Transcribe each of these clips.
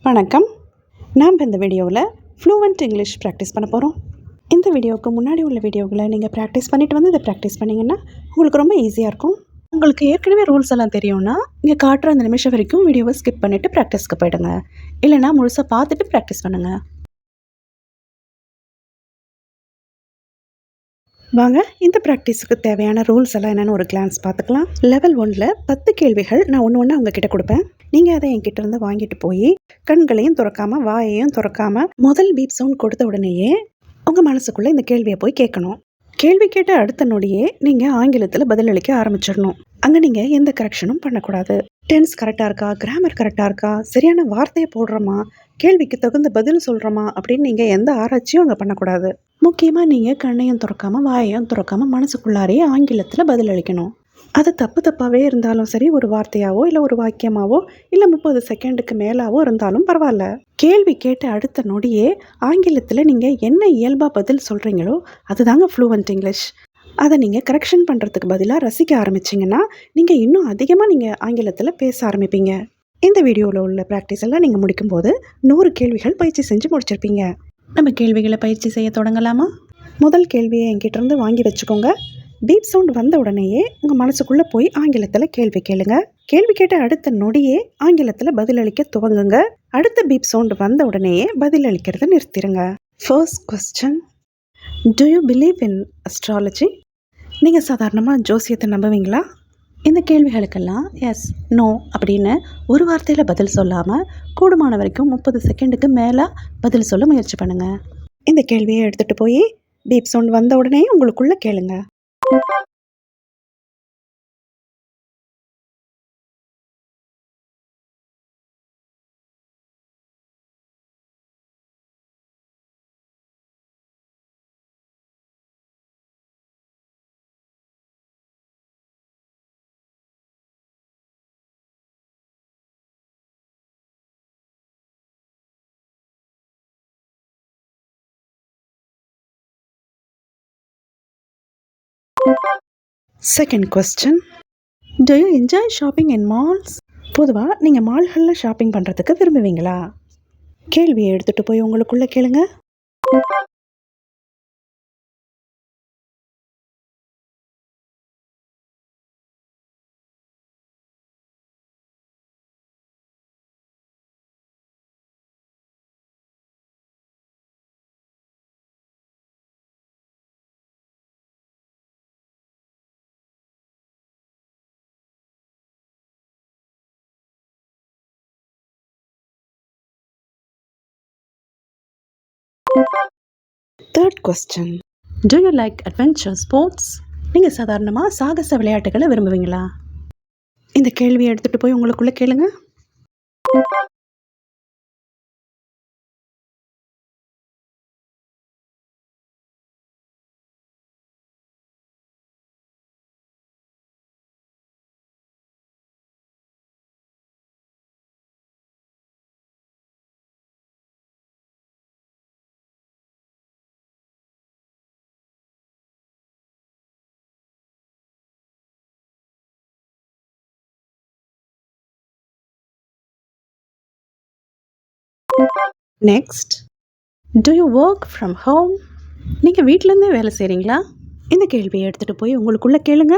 வணக்கம். நாம் இந்த வீடியோவில் ஃப்ளூவெண்ட் இங்கிலீஷ் ப்ராக்டிஸ் பண்ண போகிறோம். இந்த வீடியோவுக்கு முன்னாடி உள்ள வீடியோவில் நீங்கள் ப்ராக்டிஸ் பண்ணிவிட்டு வந்து இதை ப்ராக்டிஸ் பண்ணிங்கன்னா உங்களுக்கு ரொம்ப ஈஸியாக இருக்கும். உங்களுக்கு ஏற்கனவே ரூல்ஸ் எல்லாம் தெரியும்னா இங்கே காட்டுற அந்த நிமிஷம் வரைக்கும் வீடியோவை ஸ்கிப் பண்ணிவிட்டு ப்ராக்டிஸ்க்கு போயிடுங்க. இல்லைனா முழுசாக பார்த்துட்டு ப்ராக்டிஸ் பண்ணுங்கள். வாங்க இந்த ப்ராக்டிஸுக்கு தேவையான ரூல்ஸ் எல்லாம் என்னென்னு ஒரு கிளான்ஸ் பார்த்துக்கலாம். லெவல் 1ல் 10 கேள்விகள் நான் ஒன்று உங்ககிட்ட கொடுப்பேன். நீங்கள் அதை என்கிட்ட இருந்து வாங்கிட்டு போய் கண்களையும் திறக்காமல் வாயையும் திறக்காமல் முதல் பீப் சவுண்ட் கொடுத்த உடனேயே உங்கள் மனசுக்குள்ளே இந்த கேள்வியை போய் கேட்கணும். கேள்வி கேட்ட அடுத்த நொடியே நீங்கள் ஆங்கிலத்தில் பதிலளிக்க ஆரம்பிச்சிடணும். அங்கே நீங்கள் எந்த கரெக்ஷனும் பண்ணக்கூடாது. டென்ஸ் கரெக்டாக இருக்கா, கிராமர் கரெக்டாக இருக்கா, சரியான வார்த்தையை போடுறோமா, கேள்விக்கு தகுந்த பதில் சொல்கிறோமா அப்படின்னு நீங்கள் எந்த ஆராய்ச்சியும் அங்கே பண்ணக்கூடாது. முக்கியமாக நீங்கள் கண்ணையும் திறக்காமல் வாயையும் திறக்காமல் மனசுக்குள்ளாரையே ஆங்கிலத்தில் பதிலளிக்கணும். அது தப்பாகவே இருந்தாலும் சரி, ஒரு வார்த்தையாவோ இல்லை ஒரு வாக்கியமாவோ இல்லை 30 செகண்டுக்கு மேலாவோ இருந்தாலும் பரவாயில்ல. கேள்வி கேட்ட அடுத்த நொடியே ஆங்கிலத்தில் நீங்கள் என்ன இயல்பாக பதில் சொல்கிறீங்களோ அதுதாங்க ஃப்ளூவெண்ட் இங்கிலீஷ். அதை நீங்கள் கரெக்ஷன் பண்ணுறதுக்கு பதிலாக ரசிக்க ஆரம்பிச்சிங்கன்னா நீங்கள் இன்னும் அதிகமாக நீங்கள் ஆங்கிலத்தில் பேச ஆரம்பிப்பீங்க. இந்த வீடியோவில் உள்ள ப்ராக்டிஸ் எல்லாம் நீங்கள் முடிக்கும்போது 100 கேள்விகள் பயிற்சி செஞ்சு முடிச்சிருப்பீங்க. நம்ம கேள்விகளை பயிற்சி செய்ய தொடங்கலாமா? முதல் கேள்வியை என்கிட்டருந்து வாங்கி வச்சுக்கோங்க. பீப் சவுண்ட் வந்த உடனேயே உங்கள் மனசுக்குள்ளே போய் ஆங்கிலத்தில் கேள்வி கேளுங்க. கேள்வி கேட்ட அடுத்த நொடியே ஆங்கிலத்தில் பதிலளிக்க துவங்குங்க. அடுத்த பீப் சவுண்ட் வந்த உடனேயே பதிலளிக்கிறத நிறுத்திடுங்க. First question, do you believe in astrology? நீங்கள் சாதாரணமாக ஜோசியத்தை நம்புவீங்களா? இந்த கேள்விகளுக்கெல்லாம் எஸ், நோ அப்படின்னு ஒரு வார்த்தையில் பதில் சொல்லாமல் கூடுமான வரைக்கும் 30 செகண்டுக்கு மேலே பதில் சொல்ல முயற்சி பண்ணுங்கள். இந்த கேள்வியை எடுத்துகிட்டு போய் பீப் சவுண்ட் வந்த உடனே உங்களுக்குள்ளே கேளுங்க. Second question, do you enjoy shopping in malls? பொதுவாக நீங்கள் மால்களில் ஷாப்பிங் பண்ணுறதுக்கு விரும்புவீங்களா? கேள்வியை எடுத்துகிட்டு போய் உங்களுக்குள்ளே கேளுங்க. Third question, do you like adventure sports? நீங்கள் சாதாரணமாக சாகச விளையாட்டுகளை விரும்புவீங்களா? இந்த கேள்வியை எடுத்துகிட்டு போய் உங்களுக்குள்ளே கேளுங்க. Next, do you work from home? நீங்கள் வீட்டிலேருந்தே வேலை செய்கிறீங்களா? இந்த கேள்வியை எடுத்துகிட்டு போய் உங்களுக்குள்ளே கேளுங்க.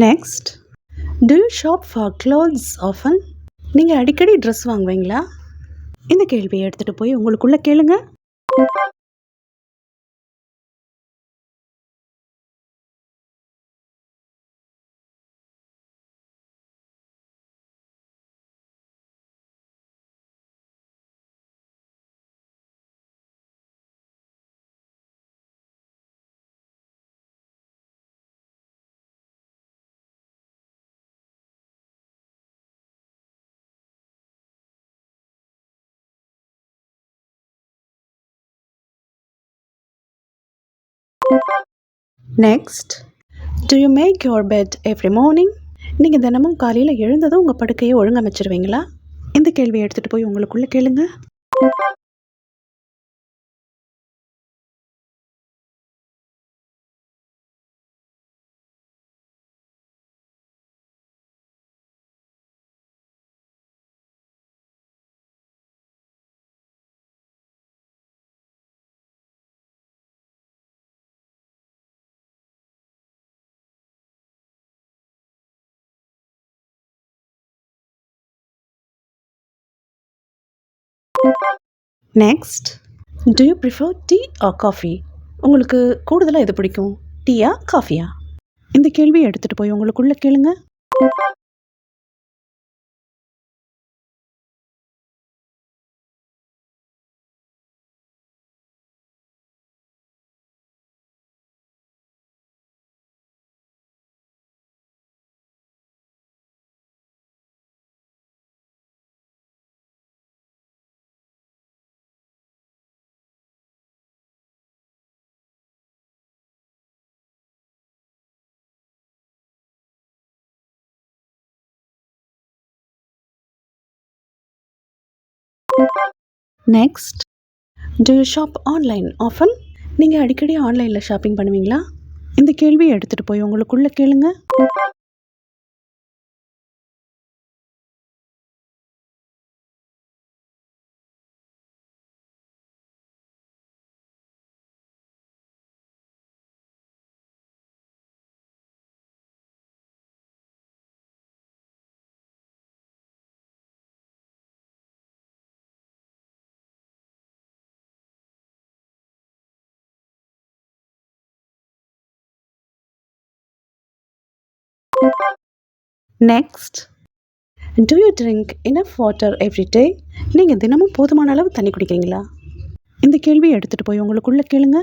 Next, do you shop for clothes often? நீங்கள் அடிக்கடி ட்ரெஸ் வாங்குவீங்களா? இந்த கேள்வியை எடுத்துகிட்டு போய் உங்களுக்குள்ளே கேளுங்க. Next, do you make your bed every morning? நீங்கள் தினமும் காலையில் எழுந்ததும் உங்கள் படுக்கையை ஒழுங்கமைச்சிருவீங்களா? இந்த கேள்வியை எடுத்துகிட்டு போய் உங்களுக்குள்ளே கேளுங்க. Next, do you prefer tea R coffee? உங்களுக்கு கூடுதலாக எது பிடிக்கும், டீயா காஃபியா? இந்த கேள்வியை எடுத்துகிட்டு போய் உங்களுக்குள்ளே கேளுங்க. Next, do you shop online often? நீங்கள் அடிக்கடி ஆன்லைனில் ஷாப்பிங் பண்ணுவீங்களா? இந்த கேள்வியை எடுத்துகிட்டு போய் உங்களுக்குள்ளே கேளுங்க. Next, do you drink enough water every day? நீங்கள் தினமும் போதுமான அளவு தண்ணி குடிக்கிறீங்களா? இந்த கேள்வியை எடுத்துகிட்டு போய் உங்களுக்குள்ளே கேளுங்க.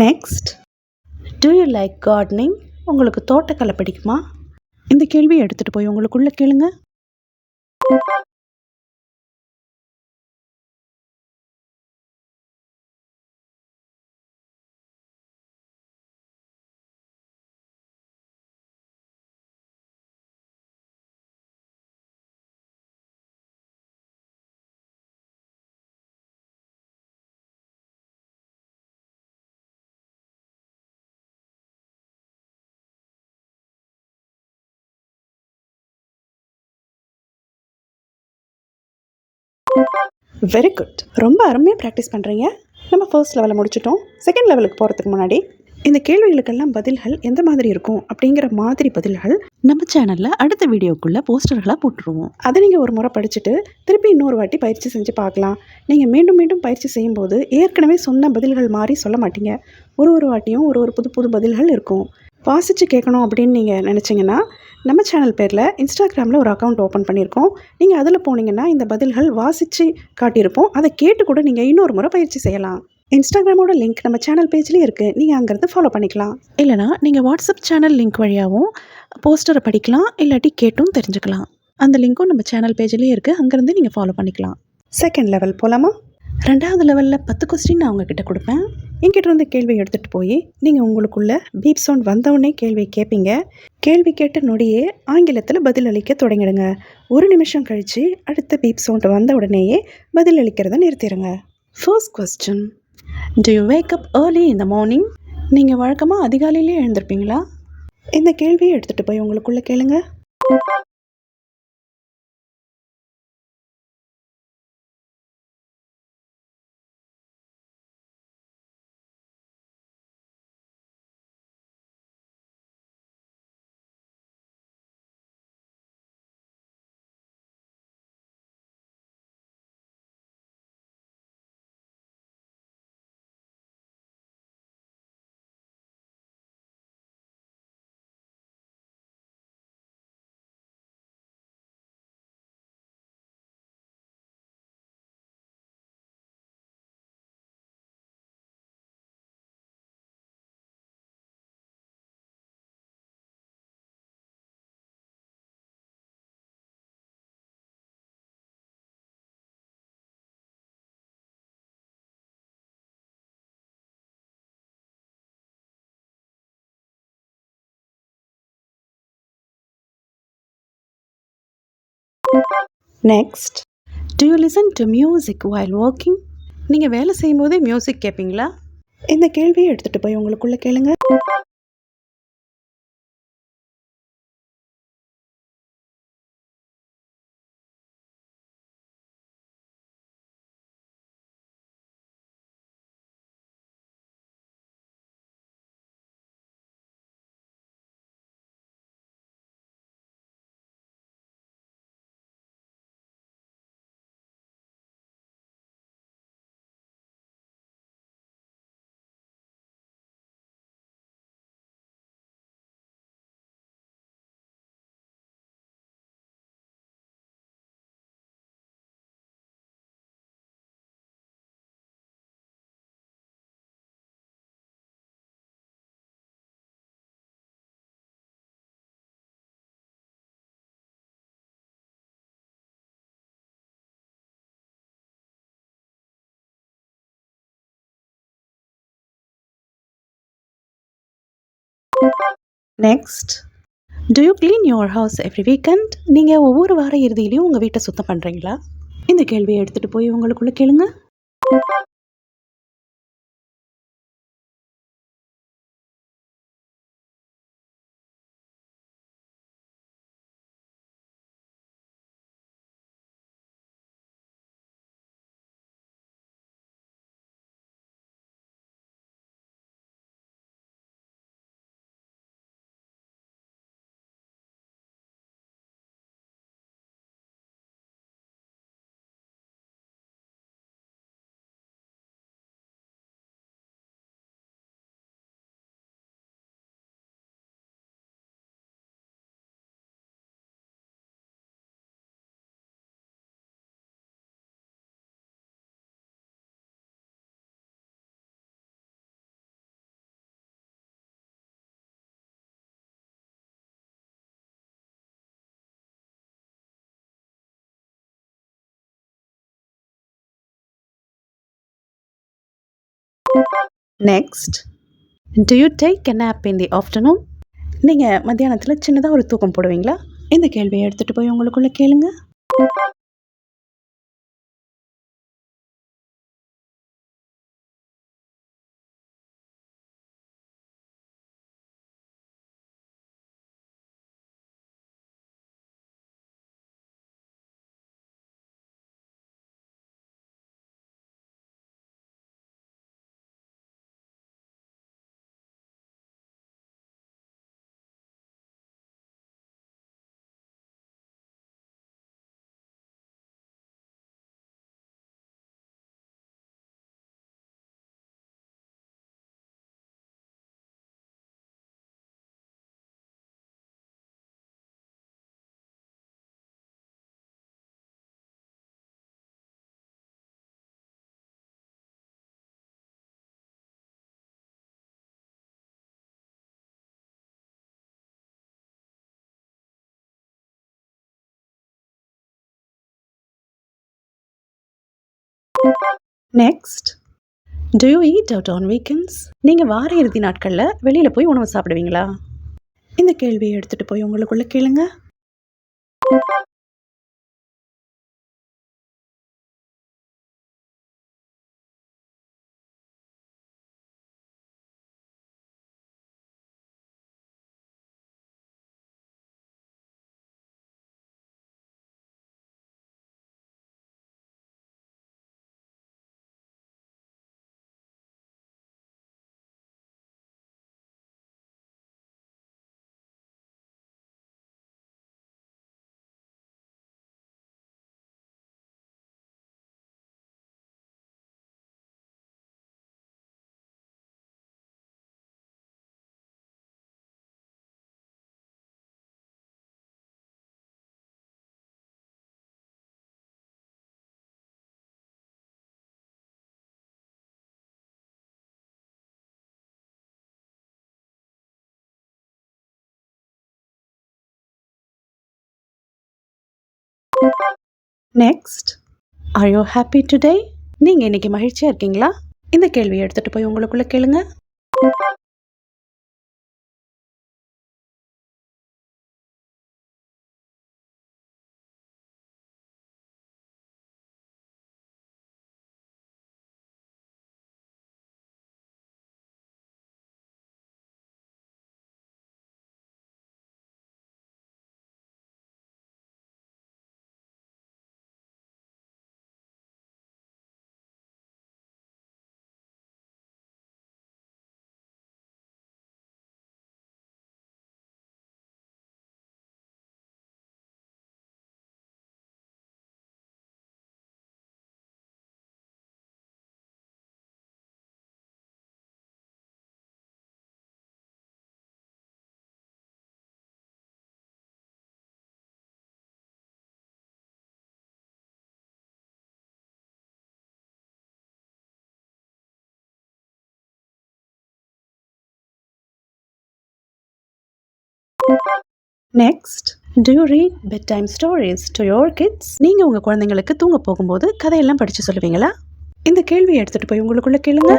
Next, do you like gardening? உங்களுக்கு தோட்டக்கலை பிடிக்குமா? இந்த கேள்வியை எடுத்துகிட்டு போய் உங்களுக்குள்ளே கேளுங்க. வெரி குட், ரொம்ப அருமையாக ப்ராக்டிஸ் பண்ணுறீங்க. நம்ம ஃபர்ஸ்ட் லெவலை முடிச்சிட்டோம். செகண்ட் லெவலுக்கு போகிறதுக்கு முன்னாடி இந்த கேள்விகளுக்கெல்லாம் பதில்கள் எந்த மாதிரி இருக்கும் அப்படிங்கிற மாதிரி பதில்கள் நம்ம சேனலில் அடுத்த வீடியோக்குள்ளே போஸ்டர்களாக போட்டுருவோம். அதை நீங்கள் ஒரு முறை படிச்சுட்டு திருப்பி இன்னொரு வாட்டி பயிற்சி செஞ்சு பார்க்கலாம். நீங்கள் மீண்டும் மீண்டும் பயிற்சி செய்யும்போது ஏற்கனவே சொன்ன பதில்கள் மாதிரி சொல்ல மாட்டீங்க. ஒரு வாட்டியும் ஒரு புது புது பதில்கள் இருக்கும். வாசித்து கேட்கணும் அப்படின்னு நீங்கள் நினச்சிங்கன்னா நம்ம சேனல் பேரில் இன்ஸ்டாகிராமில் ஒரு அக்கௌண்ட் ஓப்பன் பண்ணியிருக்கோம். நீங்கள் அதில் போனீங்கன்னா இந்த பதில்கள் வாசித்து காட்டியிருப்போம். அதை கேட்டு கூட நீங்கள் இன்னொரு முறை பயிற்சி செய்யலாம். இன்ஸ்டாகிராமோட லிங்க் நம்ம சேனல் பேஜ்லேயே இருக்குது. நீங்கள் அங்கேருந்து ஃபாலோ பண்ணிக்கலாம். இல்லைனா நீங்கள் வாட்ஸ்அப் சேனல் லிங்க் வழியாகவும் போஸ்டரை படிக்கலாம், இல்லாட்டி கேட்டும் தெரிஞ்சுக்கலாம். அந்த லிங்க்கும் நம்ம சேனல் பேஜ்லேயே இருக்குது. அங்கேருந்து நீங்கள் ஃபாலோ பண்ணிக்கலாம். செகண்ட் லெவல் போகலாமா? 2வது லெவலில் 10 கொஸ்டின் நான் உங்ககிட்ட கொடுப்பேன். என்கிட்ட இருந்த கேள்வி எடுத்துகிட்டு போய் நீங்கள் உங்களுக்குள்ள பீப் சவுண்ட் வந்தவுடனே கேள்வி கேட்பீங்க. கேள்வி கேட்ட நொடியே ஆங்கிலத்தில் பதில் அளிக்க தொடங்கிடுங்க. 1 நிமிஷம் கழித்து அடுத்த பீப் சவுண்ட் வந்த உடனேயே பதில் அளிக்கிறத நிறுத்திடுங்க. First question, do you wake up early in the morning? நீங்கள் வழக்கமாக அதிகாலையிலே எழுந்திருப்பீங்களா? இந்த கேள்வியை எடுத்துகிட்டு போய் உங்களுக்குள்ளே கேளுங்க. Next, do you listen to music while working? நீங்கள் வேலை செய்யும்போதே மியூசிக் கேட்பீங்களா? இந்த கேள்வியை எடுத்துகிட்டு போய் உங்களுக்குள்ளே கேளுங்க. Next, do you clean your house every weekend? நீங்கள் ஒவ்வொரு வார இறுதியிலையும் உங்கள் வீட்டை சுத்தம் பண்ணுறீங்களா? இந்த கேள்வியை எடுத்துகிட்டு போய் உங்களுக்குள்ளே கேளுங்க. Next, do you take a nap in the afternoon? நீங்கள் மத்தியானத்தில் சின்னதாக ஒரு தூக்கம் போடுவீங்களா? இந்த கேள்வியை எடுத்துகிட்டு போய் உங்களுக்குள்ளே கேளுங்க. Next, do you eat out on weekends? நீங்கள் வார இறுதி நாட்களில் வெளியில் போய் உணவு சாப்பிடுவீங்களா? இந்த கேள்வியை எடுத்துகிட்டு போய் உங்களுக்குள்ளே கேளுங்க. Next, are you happy today? நீங்கள் இன்னைக்கு மகிழ்ச்சியாக இருக்கீங்களா? இந்த கேள்வியை எடுத்துகிட்டு போய் உங்களுக்குள்ளே கேளுங்க. Next, do you read bedtime stories to your kids? நீங்கள் உங்கள் குழந்தைங்களுக்கு தூங்க போகும்போது கதையெல்லாம் படித்து சொல்லுவீங்களா? இந்த கேள்வியை எடுத்துகிட்டு போய் உங்களுக்குள்ளே கேளுங்க.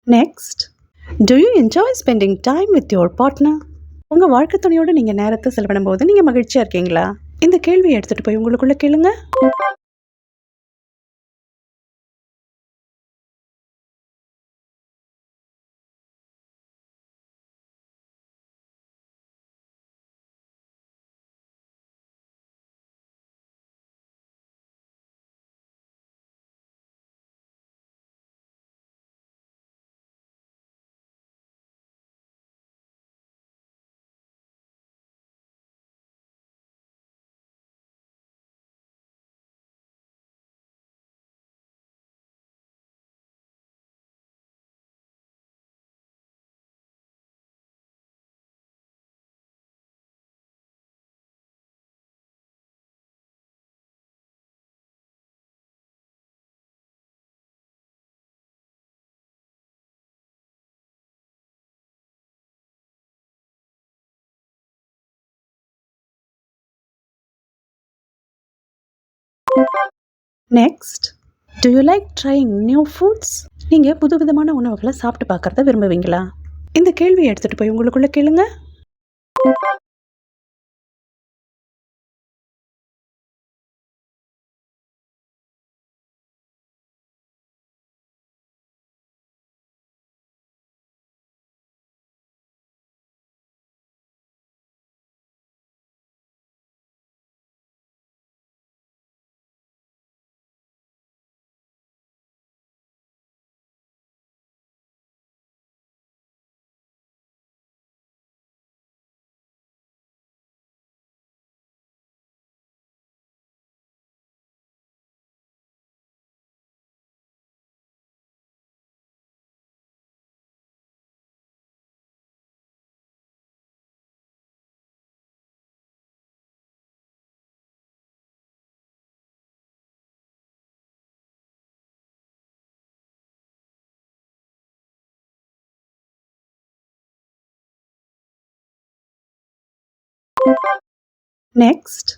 Next, do you enjoy spending time with your partner? உங்கள் வாழ்க்கை துணையோடு நீங்கள் நேரத்தை செலவிடும் போது நீங்கள் மகிழ்ச்சியாக இருக்கீங்களா? இந்த கேள்வியை எடுத்துகிட்டு போய் உங்களுக்குள்ளே கேளுங்க. Next, do you like trying new foods? நீங்கள் புதுவிதமான உணவுகளை சாப்பிட்டு பார்க்குறத விரும்புவீங்களா? இந்த கேள்வியை எடுத்துகிட்டு போய் உங்களுக்குள்ளே கேளுங்க. Next,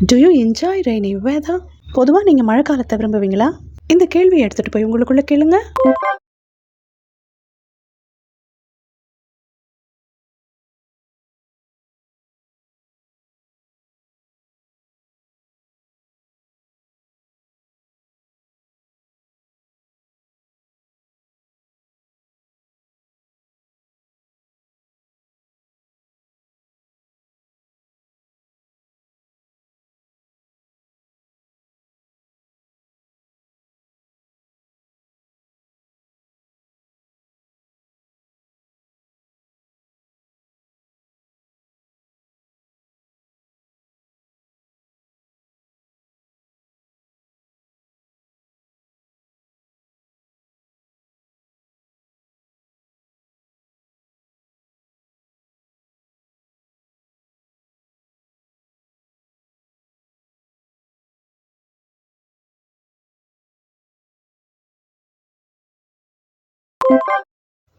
do you enjoy rainy weather? பொதுவாக நீங்கள் மழை காலத்தை விரும்புவீங்களா? இந்த கேள்வியை எடுத்துகிட்டு போய் உங்களுக்குள்ளே கேளுங்க.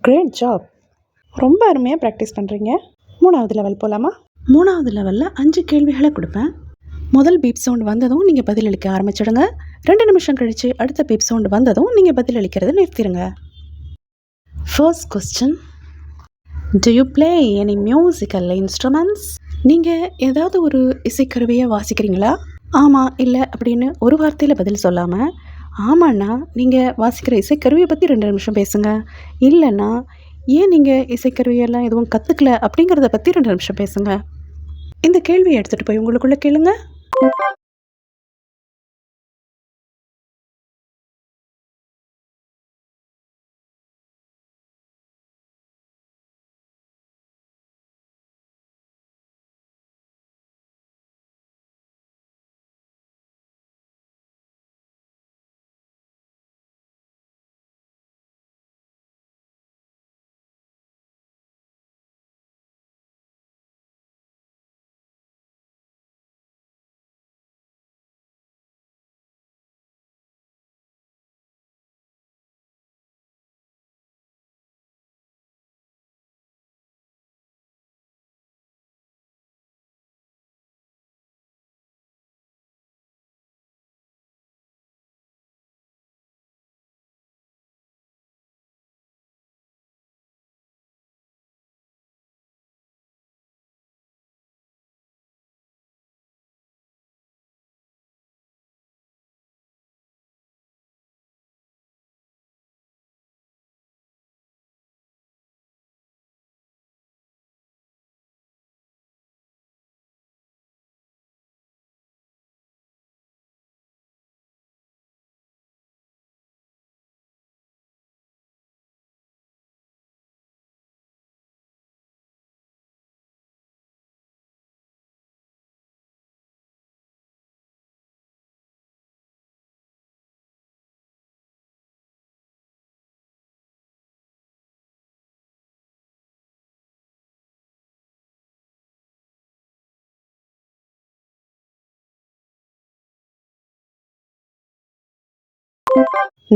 Great job. ரொம்ப அருமையாக ப்ராக்டிஸ் பண்ணுறீங்க. 3வது லெவல் போகலாமா? 3வது லெவலில் 5 கேள்விகளை கொடுப்பேன். முதல் பீப் சவுண்ட் வந்ததும் நீங்கள் பதிலளிக்க ஆரம்பிச்சிடுங்க. 2 நிமிஷம் கழித்து அடுத்த பீப் சவுண்ட் வந்ததும் நீங்கள் பதிலளிக்கிறத நிறுத்திடுங்க. First question, Do you play any musical instruments? நீங்கள் ஏதாவது ஒரு இசைக்கருவியை வாசிக்கிறீங்களா? ஆமாம் இல்லை அப்படின்னு ஒரு வார்த்தையில் பதில் சொல்லாமல், ஆமாண்ணா நீங்கள் வாசிக்கிற இசைக்கருவியை பற்றி 2 நிமிஷம் பேசுங்க, இல்லைன்னா ஏன் நீங்கள் இசைக்கருவியெல்லாம் எதுவும் கற்றுக்கல அப்படிங்கிறத பற்றி 2 நிமிஷம் பேசுங்க. இந்த கேள்வியை எடுத்துகிட்டு போய் உங்களுக்குள்ளே கேளுங்க.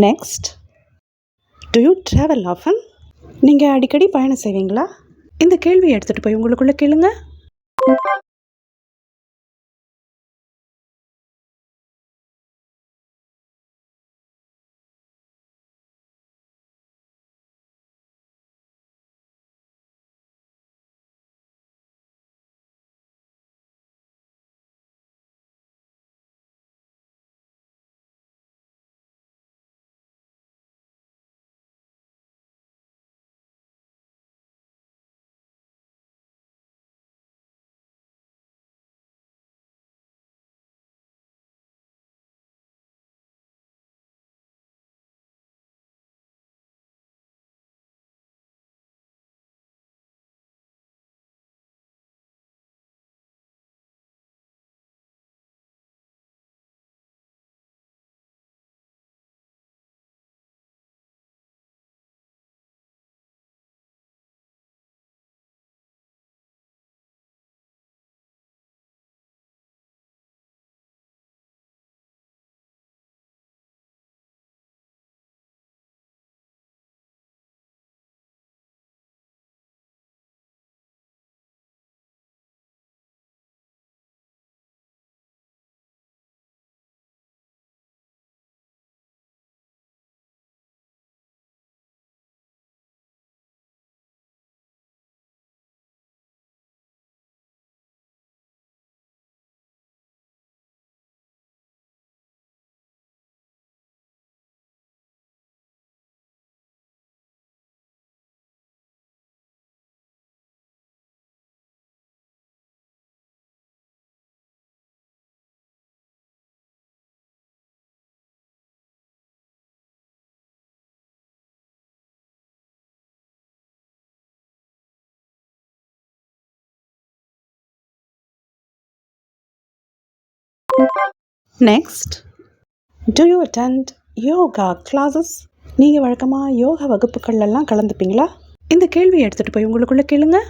Next, do you travel often? நீங்கள் அடிக்கடி பயணம் செய்வீங்களா? இந்த கேள்வியை எடுத்துகிட்டு போய் உங்களுக்குள்ளே கேளுங்க. Next, do you attend yoga classes? நீங்கள் வழக்கமாக யோகா வகுப்புகள்லாம் கலந்துப்பீங்களா? இந்த கேள்வியை எடுத்துகிட்டு போய் உங்களுக்குள்ளே கேளுங்க.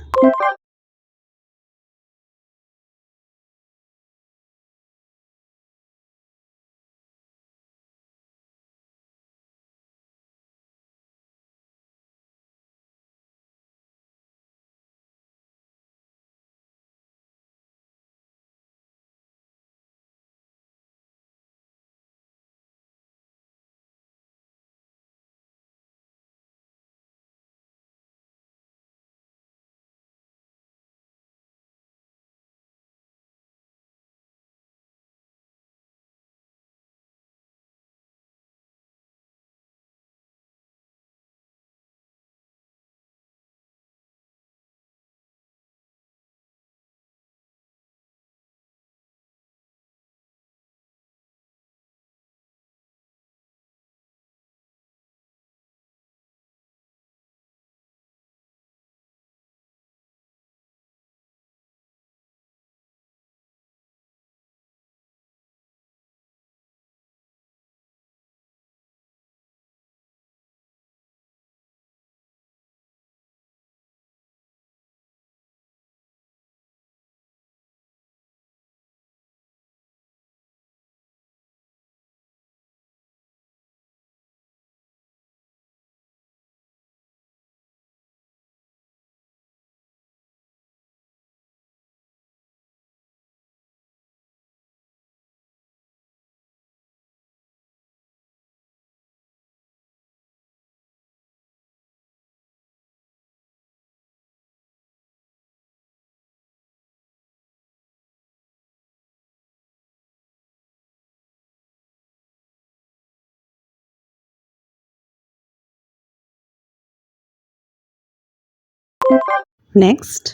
Next,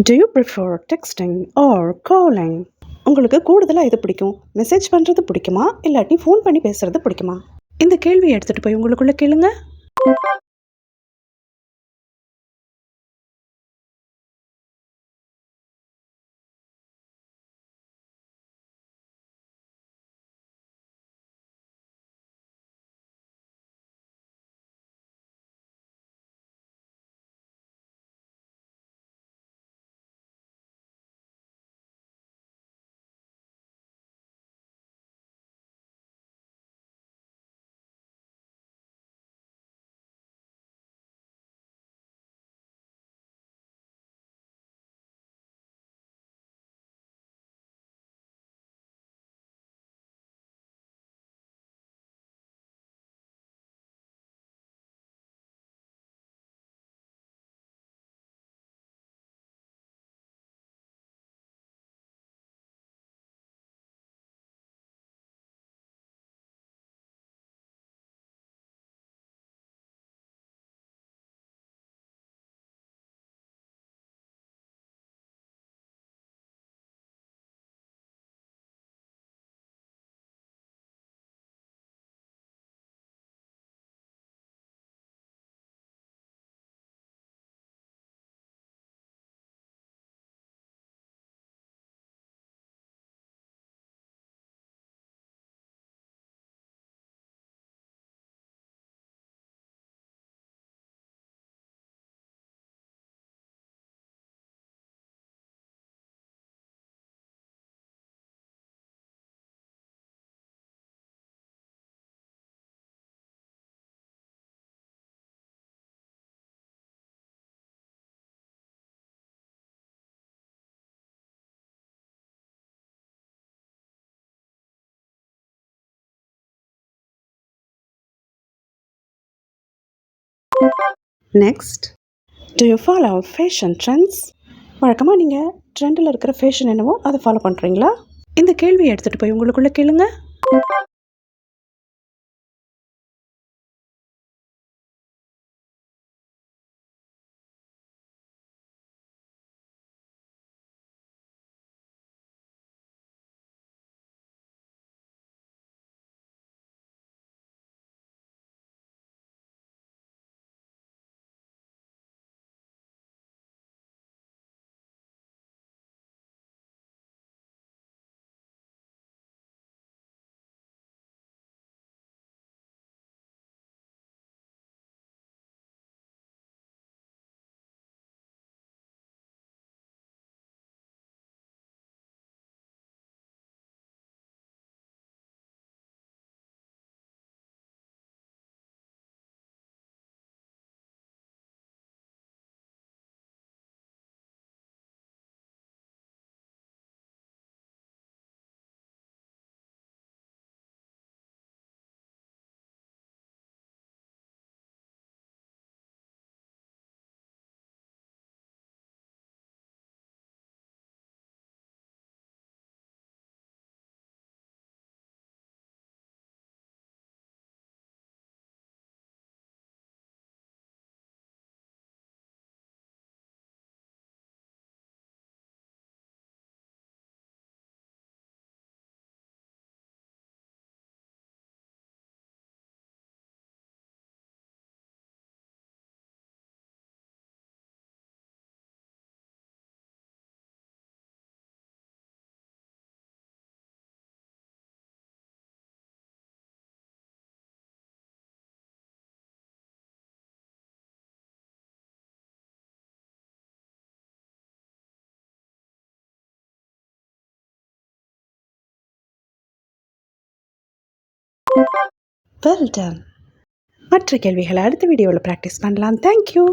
do you prefer texting or calling? உங்களுக்கு கூடுதலாக எது பிடிக்கும்? மெசேஜ் பண்ணுறது பிடிக்குமா, இல்லாட்டி ஃபோன் பண்ணி பேசுறது பிடிக்குமா? இந்த கேள்வியை எடுத்துகிட்டு போய் உங்களுக்குள்ளே கேளுங்க. Next, do you follow fashion trends? வழக்கமாக நீங்கள் ட்ரெண்டில் இருக்கிற ஃபேஷன் என்னவோ அதை ஃபாலோ பண்ணுறீங்களா? இந்த கேள்வியை எடுத்துகிட்டு போய் உங்களுக்குள்ளே கேளுங்க. Well done. மற்ற கேள்விகளை அடுத்த வீடியோவில் ப்ராக்டிஸ் பண்ணலாம். தேங்க்யூ.